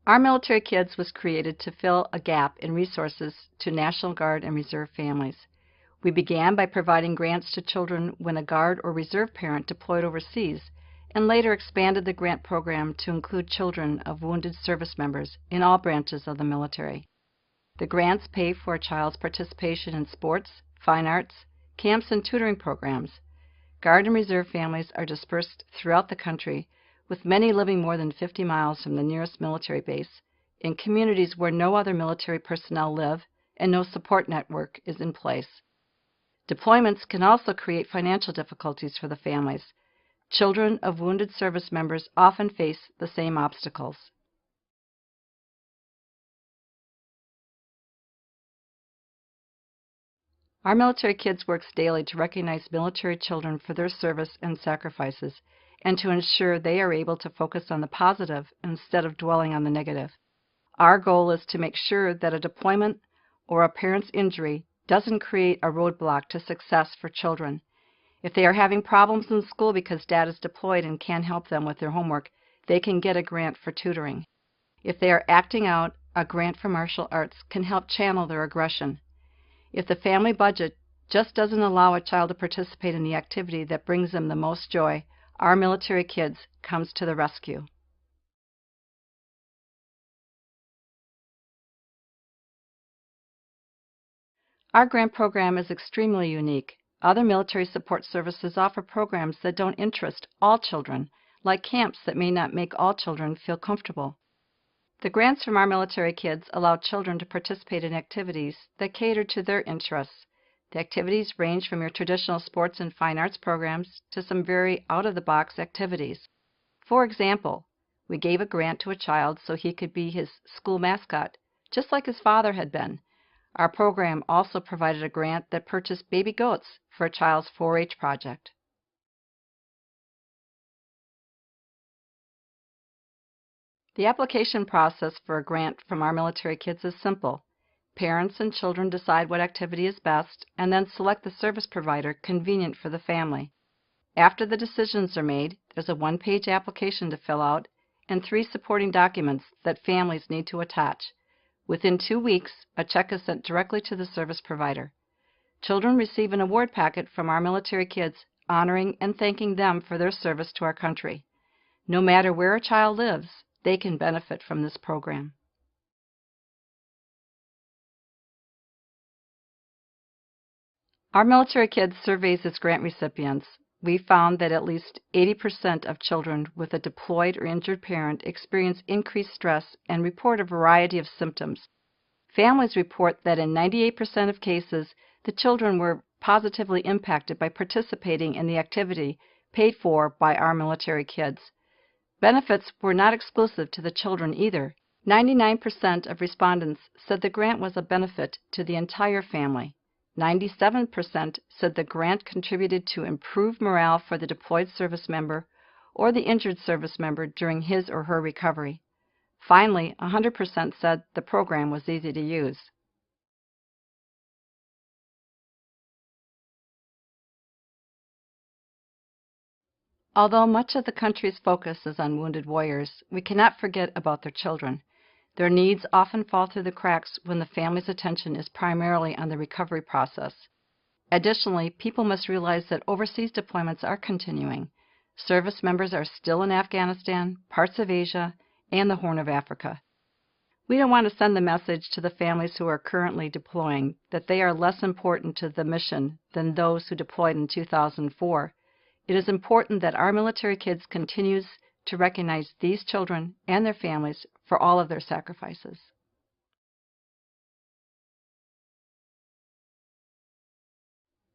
Our Military Kids was created to fill a gap in resources to National Guard and Reserve families. We began by providing grants to children when a Guard or Reserve parent deployed overseas, and later expanded the grant program to include children of wounded service members in all branches of the military. The grants pay for a child's participation in sports, fine arts, camps, and tutoring programs. Guard and Reserve families are dispersed throughout the country, with many living more than 50 miles from the nearest military base, in communities where no other military personnel live and no support network is in place. Deployments can also create financial difficulties for the families. Children of wounded service members often face the same obstacles. Our Military Kids works daily to recognize military children for their service and sacrifices, and to ensure they are able to focus on the positive instead of dwelling on the negative. Our goal is to make sure that a deployment or a parent's injury doesn't create a roadblock to success for children. If they are having problems in school because dad is deployed and can't help them with their homework, they can get a grant for tutoring. If they are acting out, a grant for martial arts can help channel their aggression. If the family budget just doesn't allow a child to participate in the activity that brings them the most joy, Our Military Kids comes to the rescue. Our grant program is extremely unique. Other military support services offer programs that don't interest all children, like camps that may not make all children feel comfortable. The grants from Our Military Kids allow children to participate in activities that cater to their interests. The activities range from your traditional sports and fine arts programs to some very out-of-the-box activities. For example, we gave a grant to a child so he could be his school mascot, just like his father had been. Our program also provided a grant that purchased baby goats for a child's 4-H project. The application process for a grant from Our Military Kids is simple. Parents and children decide what activity is best and then select the service provider convenient for the family. After the decisions are made, there's a one-page application to fill out and 3 supporting documents that families need to attach. Within 2 weeks, a check is sent directly to the service provider. Children receive an award packet from Our Military Kids honoring and thanking them for their service to our country. No matter where a child lives, they can benefit from this program. Our Military Kids surveys its grant recipients. We found that at least 80% of children with a deployed or injured parent experience increased stress and report a variety of symptoms. Families report that in 98% of cases, the children were positively impacted by participating in the activity paid for by Our Military Kids. Benefits were not exclusive to the children either. 99% of respondents said the grant was a benefit to the entire family. 97% said the grant contributed to improved morale for the deployed service member or the injured service member during his or her recovery. Finally, 100% said the program was easy to use. Although much of the country's focus is on wounded warriors, we cannot forget about their children. Their needs often fall through the cracks when the family's attention is primarily on the recovery process. Additionally, people must realize that overseas deployments are continuing. Service members are still in Afghanistan, parts of Asia, and the Horn of Africa. We don't want to send the message to the families who are currently deploying that they are less important to the mission than those who deployed in 2004. It is important that Our Military Kids continues to recognize these children and their families for all of their sacrifices.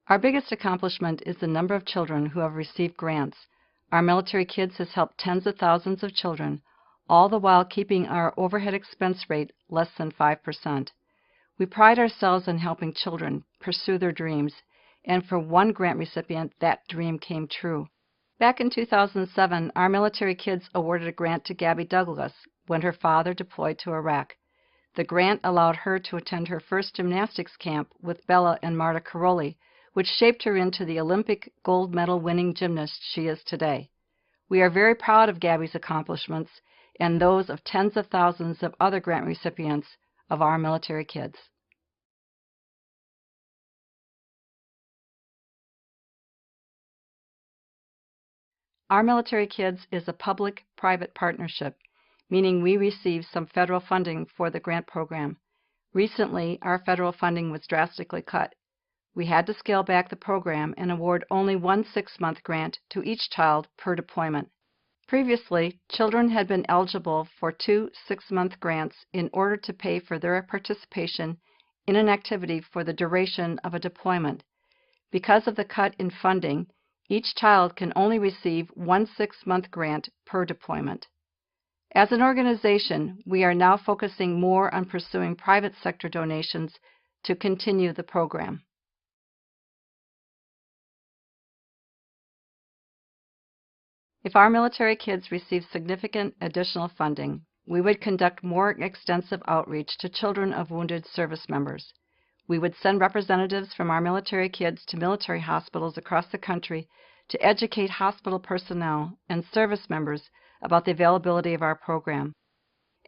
Our biggest accomplishment is the number of children who have received grants. Our Military Kids has helped tens of thousands of children, all the while keeping our overhead expense rate less than 5%. We pride ourselves on helping children pursue their dreams, and for one grant recipient, that dream came true. Back in 2007, Our Military Kids awarded a grant to Gabby Douglas when her father deployed to Iraq. The grant allowed her to attend her first gymnastics camp with Bella and Marta Caroli, which shaped her into the Olympic gold medal winning gymnast she is today. We are very proud of Gabby's accomplishments, and those of tens of thousands of other grant recipients of our military kids. Our Military Kids is a public-private partnership, meaning we receive some federal funding for the grant program. Recently, our federal funding was drastically cut. We had to scale back the program and award only one 6-month grant to each child per deployment. Previously, children had been eligible for 2 6-month grants in order to pay for their participation in an activity for the duration of a deployment. Because of the cut in funding, each child can only receive one 6-month grant per deployment. As an organization, we are now focusing more on pursuing private sector donations to continue the program. If our military kids receive significant additional funding, we would conduct more extensive outreach to children of wounded service members. We would send representatives from our military kids to military hospitals across the country to educate hospital personnel and service members about the availability of our program.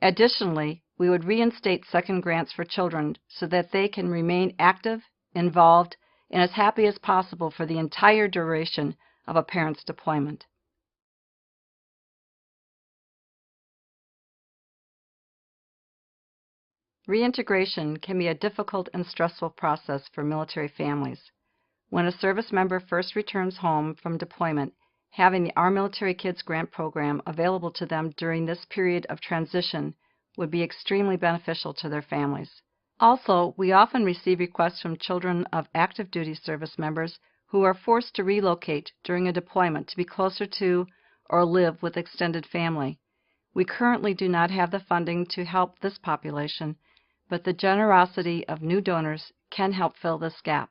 Additionally, we would reinstate second grants for children so that they can remain active, involved, and as happy as possible for the entire duration of a parent's deployment. Reintegration can be a difficult and stressful process for military families. When a service member first returns home from deployment, having the Our Military Kids Grant Program available to them during this period of transition would be extremely beneficial to their families. Also, we often receive requests from children of active duty service members who are forced to relocate during a deployment to be closer to or live with extended family. We currently do not have the funding to help this population, but the generosity of new donors can help fill this gap.